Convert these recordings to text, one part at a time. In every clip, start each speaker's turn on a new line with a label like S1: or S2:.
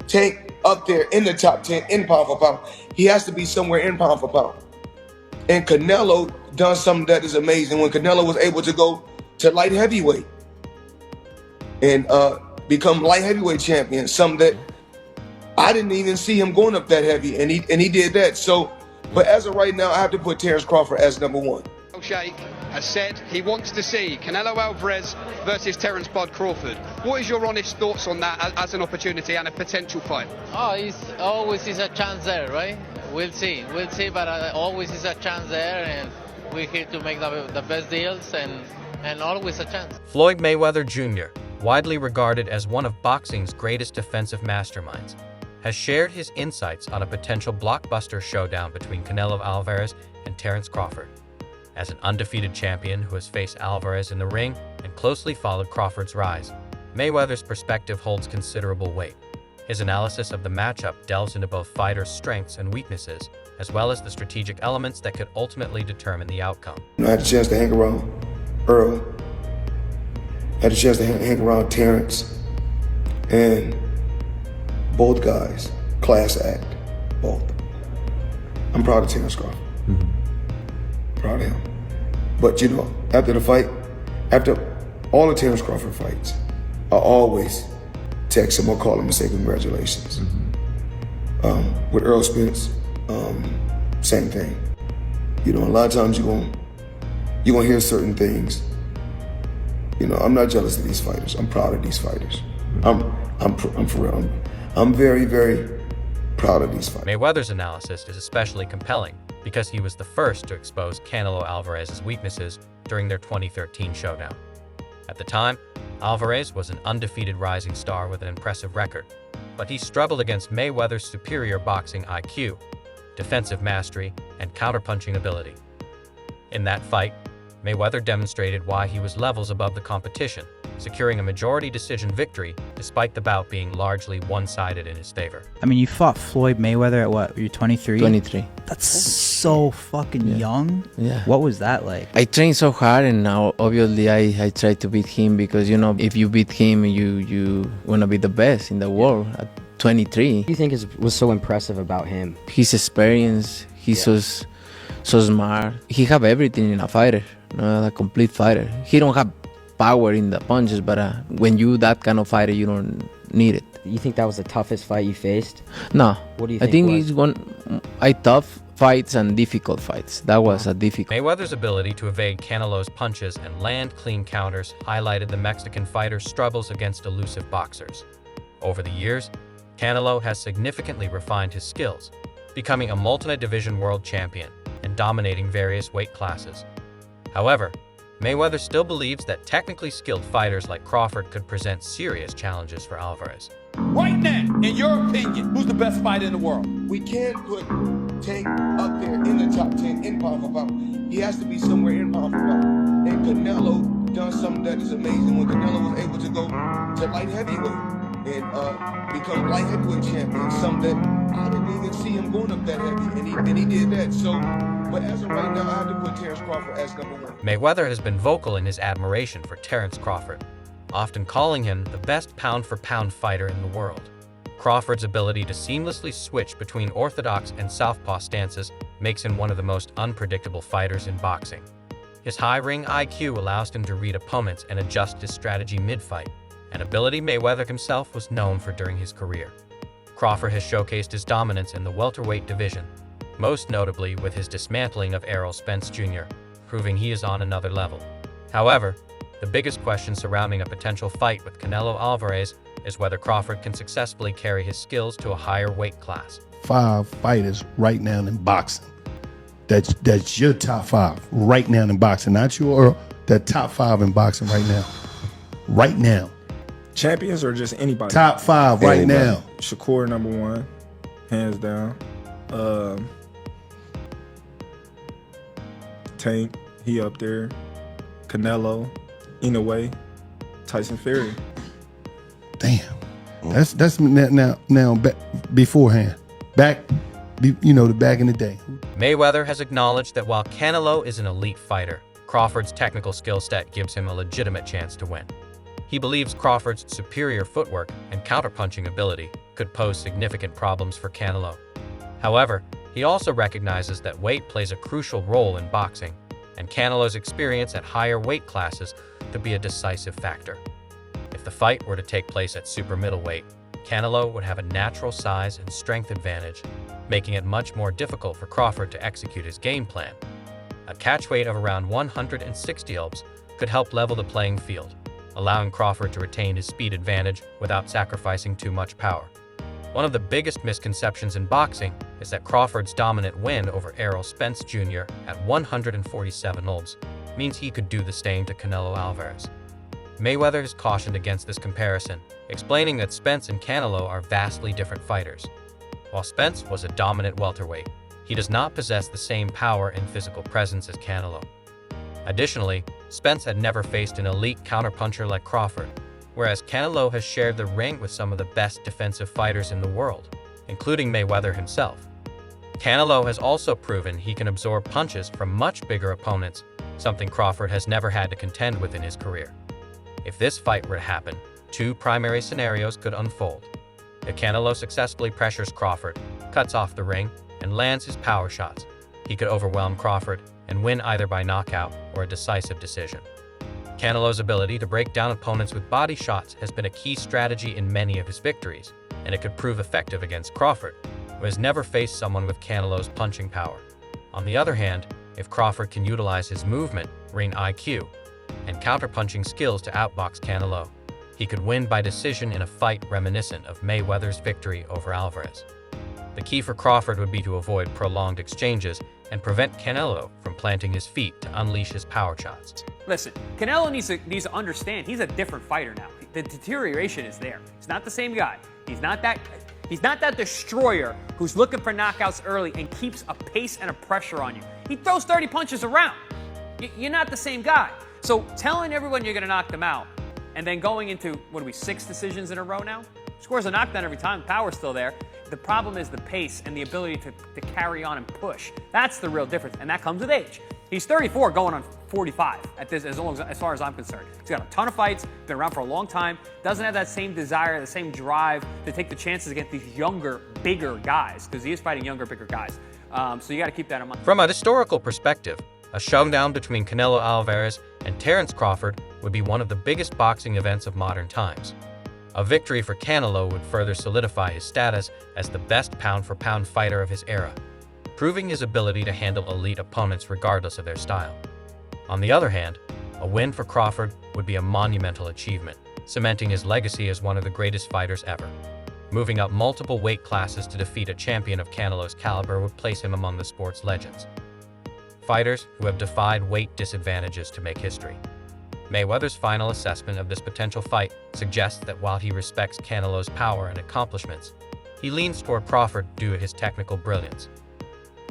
S1: Tank up there in the top 10 in pound for pound. He has to be somewhere in pound for pound. And Canelo done something that is amazing when Canelo was able to go to light heavyweight and become light heavyweight champion. Something that I didn't even see him going up that heavy, and he did that. So, but as of right now, I have to put Terence Crawford as number one.
S2: Sheikh has said he wants to see Canelo Alvarez versus Terence Crawford. What is your honest thoughts on that as an opportunity and a potential fight?
S3: Oh, it's always is a chance there, right? We'll see, but always is a chance there, and we're here to make the best deals, and always a chance.
S4: Floyd Mayweather Jr., widely regarded as one of boxing's greatest defensive masterminds, has shared his insights on a potential blockbuster showdown between Canelo Alvarez and Terence Crawford. As an undefeated champion who has faced Alvarez in the ring and closely followed Crawford's rise, Mayweather's perspective holds considerable weight. His analysis of the matchup delves into both fighters' strengths and weaknesses, as well as the strategic elements that could ultimately determine the outcome.
S1: I had a chance to hang around Earl, had a chance to hang around Terence, and both guys, class act, both. I'm proud of Terence Crawford. Proud of him. But you know, after the fight, after all the Terence Crawford fights, I always text him or call him and say congratulations. With Earl Spence, same thing. You know, a lot of times you're gonna hear certain things. You know, I'm not jealous of these fighters. I'm proud of these fighters. I'm for real. I'm very, very proud of these fighters.
S4: Mayweather's analysis is especially compelling because he was the first to expose Canelo Alvarez's weaknesses during their 2013 showdown. At the time, Alvarez was an undefeated rising star with an impressive record, but he struggled against Mayweather's superior boxing IQ, defensive mastery, and counterpunching ability. In that fight, Mayweather demonstrated why he was levels above the competition, securing a majority decision victory despite the bout being largely one-sided in his favor.
S5: I mean, you fought Floyd Mayweather at what? Were you 23?
S6: 23.
S5: That's so fucking young.
S6: Yeah.
S5: What was that like?
S6: I trained so hard, and now obviously I try to beat him because, you know, if you beat him, you want to be the best in the world at 23.
S7: What do you think was so impressive about him?
S6: His experience, he's so smart. He have everything in a fighter, a complete fighter. He don't have power in the punches, but when you that kind of fighter, you don't need it.
S7: You think that was the toughest fight you faced?
S6: No.
S7: What do you
S6: I
S7: think
S6: think it's tough fights and difficult fights. That was a difficult.
S4: Mayweather's ability to evade Canelo's punches and land clean counters highlighted the Mexican fighter's struggles against elusive boxers. Over the years, Canelo has significantly refined his skills, becoming a multi-division world champion and dominating various weight classes. However, Mayweather still believes that technically skilled fighters like Crawford could present serious challenges for Alvarez.
S8: Right now, in your opinion, who's the best fighter in the world?
S1: We can't put Tank up there in the top 10 in pound for pound. He has to be somewhere in pound for pound. And Canelo done something that is amazing when Canelo was able to go to light heavyweight and become light heavyweight champion. Something that I didn't even see him going up that heavy, and he did that. So, but as of right now, I have to put Terence Crawford as number one.
S4: Mayweather has been vocal in his admiration for Terence Crawford, often calling him the best pound-for-pound fighter in the world. Crawford's ability to seamlessly switch between orthodox and southpaw stances makes him one of the most unpredictable fighters in boxing. His high ring IQ allows him to read opponents and adjust his strategy mid-fight, an ability Mayweather himself was known for during his career. Crawford has showcased his dominance in the welterweight division, most notably with his dismantling of Errol Spence Jr., proving he is on another level. However, the biggest question surrounding a potential fight with Canelo Alvarez is whether Crawford can successfully carry his skills to a higher weight class.
S9: 5 fighters right now in boxing. That's your top 5 right now in boxing, not your the top 5 in boxing right now. Right now.
S10: Champions or just anybody?
S9: Top 5 right now.
S10: Shakur #1, hands down. Tank, he up there. Canelo, in a way. Tyson Fury.
S9: Damn. That's now beforehand. Back in the day.
S4: Mayweather has acknowledged that while Canelo is an elite fighter, Crawford's technical skill set gives him a legitimate chance to win. He believes Crawford's superior footwork and counterpunching ability could pose significant problems for Canelo. However, he also recognizes that weight plays a crucial role in boxing, and Canelo's experience at higher weight classes could be a decisive factor. If the fight were to take place at super middleweight, Canelo would have a natural size and strength advantage, making it much more difficult for Crawford to execute his game plan. A catch weight of around 160 lbs could help level the playing field, allowing Crawford to retain his speed advantage without sacrificing too much power. One of the biggest misconceptions in boxing is that Crawford's dominant win over Errol Spence Jr. at 147 lbs means he could do the same to Canelo Alvarez. Mayweather has cautioned against this comparison, explaining that Spence and Canelo are vastly different fighters. While Spence was a dominant welterweight, he does not possess the same power and physical presence as Canelo. Additionally, Spence had never faced an elite counterpuncher like Crawford, whereas Canelo has shared the ring with some of the best defensive fighters in the world, including Mayweather himself. Canelo has also proven he can absorb punches from much bigger opponents, something Crawford has never had to contend with in his career. If this fight were to happen, two primary scenarios could unfold. If Canelo successfully pressures Crawford, cuts off the ring, and lands his power shots, he could overwhelm Crawford and win either by knockout or a decisive decision. Canelo's ability to break down opponents with body shots has been a key strategy in many of his victories, and it could prove effective against Crawford, who has never faced someone with Canelo's punching power. On the other hand, if Crawford can utilize his movement, ring IQ, and counterpunching skills to outbox Canelo, he could win by decision in a fight reminiscent of Mayweather's victory over Alvarez. The key for Crawford would be to avoid prolonged exchanges and prevent Canelo from planting his feet to unleash his power shots.
S11: Listen, Canelo needs to understand he's a different fighter now. The deterioration is there. He's not the same guy. He's not that destroyer who's looking for knockouts early and keeps a pace and a pressure on you. He throws 30 punches around. You're not the same guy. So telling everyone you're going to knock them out and then going into, 6 decisions in a row now? Scores a knockdown every time, power's still there. The problem is the pace and the ability to carry on and push. That's the real difference, and that comes with age. He's 34 going on 45 as far as I'm concerned. He's got a ton of fights, been around for a long time, doesn't have that same desire, the same drive to take the chances against these younger, bigger guys, because he is fighting younger, bigger guys. So you got to keep that in mind.
S4: From a historical perspective, a showdown between Canelo Alvarez and Terence Crawford would be one of the biggest boxing events of modern times. A victory for Canelo would further solidify his status as the best pound-for-pound fighter of his era, proving his ability to handle elite opponents regardless of their style. On the other hand, a win for Crawford would be a monumental achievement, cementing his legacy as one of the greatest fighters ever. Moving up multiple weight classes to defeat a champion of Canelo's caliber would place him among the sport's legends. Fighters who have defied weight disadvantages to make history. Mayweather's final assessment of this potential fight suggests that while he respects Canelo's power and accomplishments, he leans toward Crawford due to his technical brilliance.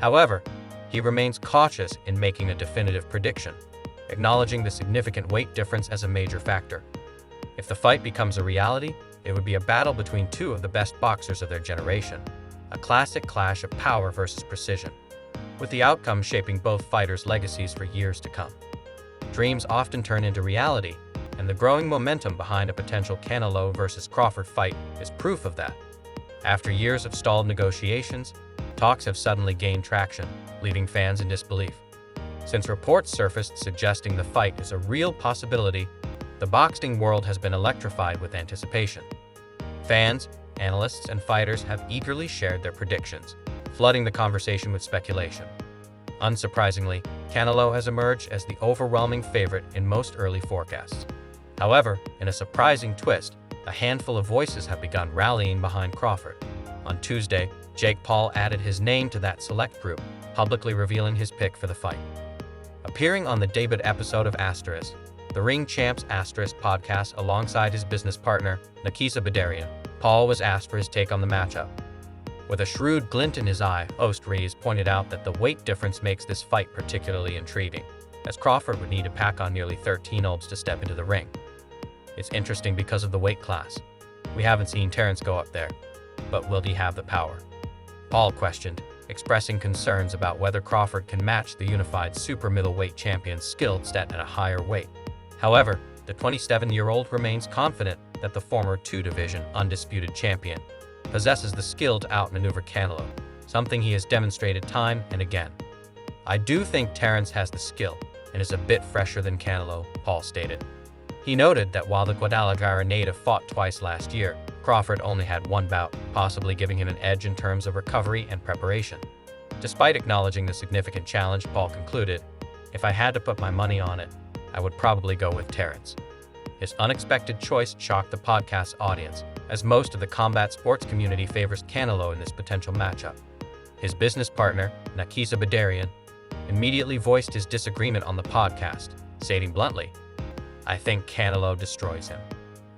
S4: However, he remains cautious in making a definitive prediction, acknowledging the significant weight difference as a major factor. If the fight becomes a reality, it would be a battle between two of the best boxers of their generation, a classic clash of power versus precision, with the outcome shaping both fighters' legacies for years to come. Dreams often turn into reality, and the growing momentum behind a potential Canelo versus Crawford fight is proof of that. After years of stalled negotiations, talks have suddenly gained traction, leaving fans in disbelief. Since reports surfaced suggesting the fight is a real possibility, the boxing world has been electrified with anticipation. Fans, analysts, and fighters have eagerly shared their predictions, flooding the conversation with speculation. Unsurprisingly, Canelo has emerged as the overwhelming favorite in most early forecasts. However, in a surprising twist, a handful of voices have begun rallying behind Crawford. On Tuesday, Jake Paul added his name to that select group, publicly revealing his pick for the fight. Appearing on the debut episode of Asterisk, the Ring Champs Asterisk podcast alongside his business partner, Nakisa Badarian, Paul was asked for his take on the matchup. With a shrewd glint in his eye, host Rees pointed out that the weight difference makes this fight particularly intriguing, as Crawford would need to pack on nearly 13 lbs to step into the ring. It's interesting because of the weight class. We haven't seen Terence go up there, but will he have the power? Paul questioned, expressing concerns about whether Crawford can match the unified super middleweight champion's skill set at a higher weight. However, the 27-year-old remains confident that the former two-division undisputed champion possesses the skill to outmaneuver Canelo, something he has demonstrated time and again. I do think Terence has the skill and is a bit fresher than Canelo, Paul stated. He noted that while the Guadalajara native fought twice last year, Crawford only had one bout, possibly giving him an edge in terms of recovery and preparation. Despite acknowledging the significant challenge, Paul concluded, "If I had to put my money on it, I would probably go with Terence." His unexpected choice shocked the podcast's audience, as most of the combat sports community favors Canelo in this potential matchup. His business partner, Nakisa Badarian, immediately voiced his disagreement on the podcast, stating bluntly, "I think Canelo destroys him."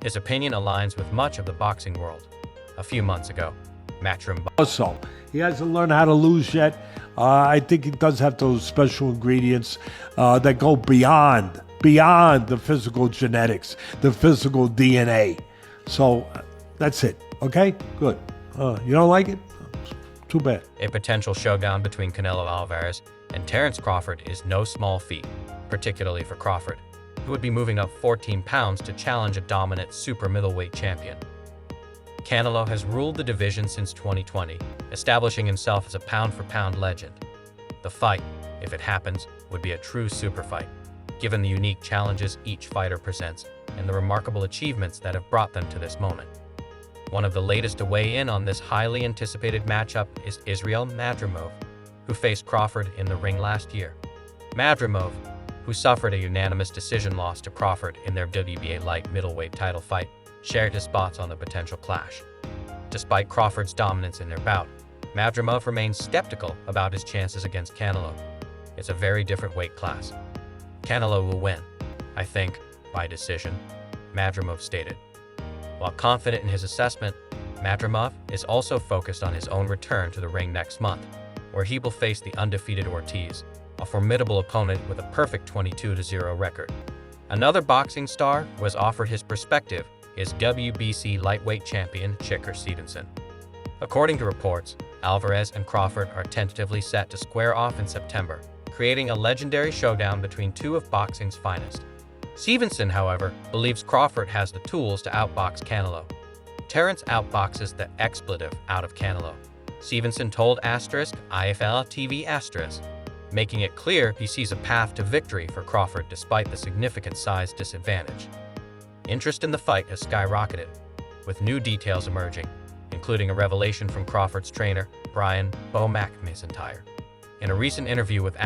S4: His opinion aligns with much of the boxing world. A few months ago, Matchroom
S12: Also, he hasn't learned how to lose yet. I think he does have those special ingredients that go beyond the physical genetics, the physical DNA. So that's it. Okay, good. You don't like it? Too bad.
S4: A potential showdown between Canelo Alvarez and Terence Crawford is no small feat, particularly for Crawford, who would be moving up 14 pounds to challenge a dominant super middleweight champion. Canelo has ruled the division since 2020, establishing himself as a pound-for-pound legend. The fight, if it happens, would be a true super fight, given the unique challenges each fighter presents and the remarkable achievements that have brought them to this moment. One of the latest to weigh in on this highly anticipated matchup is Israel Madrimov, who faced Crawford in the ring last year. Madrimov, who suffered a unanimous decision loss to Crawford in their WBA light middleweight title fight, shared his thoughts on the potential clash. Despite Crawford's dominance in their bout, Madrimov remains skeptical about his chances against Canelo. It's a very different weight class. Canelo will win, I think, by decision, Madrimov stated. While confident in his assessment, Madrimov is also focused on his own return to the ring next month, where he will face the undefeated Ortiz, a formidable opponent with a perfect 22-0 record. Another boxing star was offered his perspective is WBC lightweight champion Chikar Stevenson. According to reports, Alvarez and Crawford are tentatively set to square off in September, creating a legendary showdown between two of boxing's finest. Stevenson, however, believes Crawford has the tools to outbox Canelo. Terence outboxes the expletive out of Canelo, Stevenson told IFL TV making it clear he sees a path to victory for Crawford despite the significant size disadvantage. Interest in the fight has skyrocketed, with new details emerging, including a revelation from Crawford's trainer, Brian "Bo Mac" McIntyre. In a recent interview with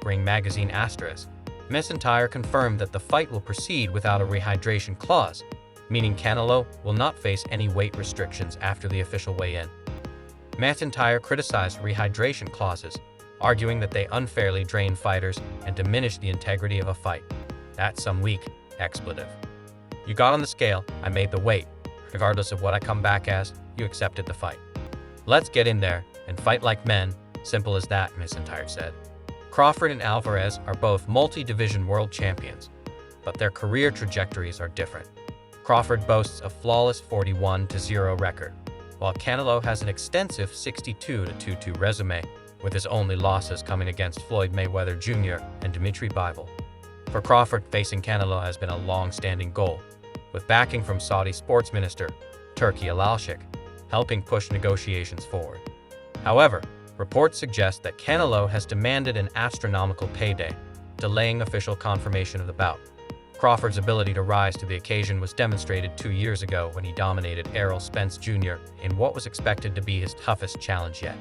S4: Ring magazine McIntyre confirmed that the fight will proceed without a rehydration clause, meaning Canelo will not face any weight restrictions after the official weigh-in. McIntyre criticized rehydration clauses, arguing that they unfairly drain fighters and diminish the integrity of a fight. That's some weak expletive. You got on the scale, I made the weight. Regardless of what I come back as, you accepted the fight. Let's get in there and fight like men, simple as that, McIntyre said. Crawford and Alvarez are both multi-division world champions, but their career trajectories are different. Crawford boasts a flawless 41-0 record, while Canelo has an extensive 62-22 resume, with his only losses coming against Floyd Mayweather Jr. and Dimitri Bivol. For Crawford, facing Canelo has been a long-standing goal, with backing from Saudi sports minister Turki Al-Sheikh helping push negotiations forward. However, reports suggest that Canelo has demanded an astronomical payday, delaying official confirmation of the bout. Crawford's ability to rise to the occasion was demonstrated 2 years ago when he dominated Errol Spence Jr. in what was expected to be his toughest challenge yet.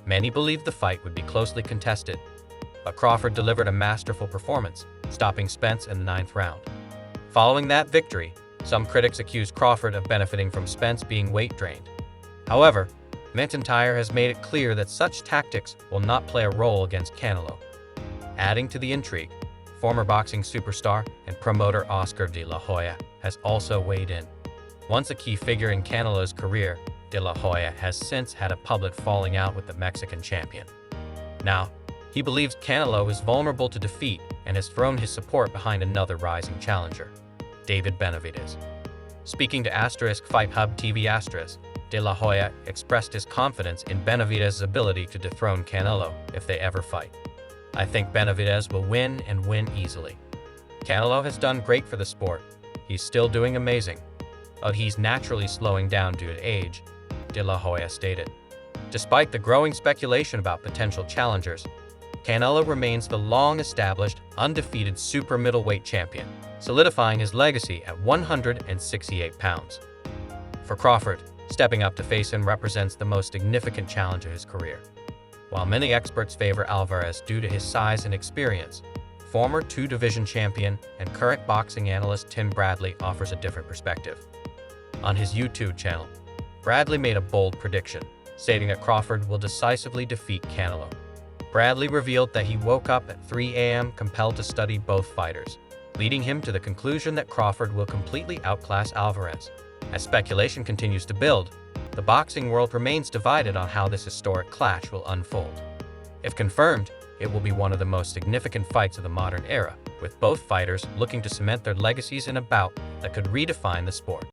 S4: Many believed the fight would be closely contested, but Crawford delivered a masterful performance, stopping Spence in the 9th round. Following that victory, some critics accused Crawford of benefiting from Spence being weight drained. However, McIntyre has made it clear that such tactics will not play a role against Canelo. Adding to the intrigue, former boxing superstar and promoter Oscar De La Hoya has also weighed in. Once a key figure in Canelo's career, De La Hoya has since had a public falling out with the Mexican champion. Now, he believes Canelo is vulnerable to defeat and has thrown his support behind another rising challenger, David Benavidez. Speaking to Fight Hub TV De La Hoya expressed his confidence in Benavidez's ability to dethrone Canelo if they ever fight. I think Benavidez will win and win easily. Canelo has done great for the sport. He's still doing amazing. But he's naturally slowing down due to age. De La Hoya stated. Despite the growing speculation about potential challengers, Canelo remains the long-established, undefeated super middleweight champion, solidifying his legacy at 168 pounds. For Crawford, stepping up to face him represents the most significant challenge of his career. While many experts favor Alvarez due to his size and experience, former two-division champion and current boxing analyst Tim Bradley offers a different perspective. On his YouTube channel, Bradley made a bold prediction, stating that Crawford will decisively defeat Canelo. Bradley revealed that he woke up at 3 a.m. compelled to study both fighters, leading him to the conclusion that Crawford will completely outclass Alvarez. As speculation continues to build, the boxing world remains divided on how this historic clash will unfold. If confirmed, it will be one of the most significant fights of the modern era, with both fighters looking to cement their legacies in a bout that could redefine the sport.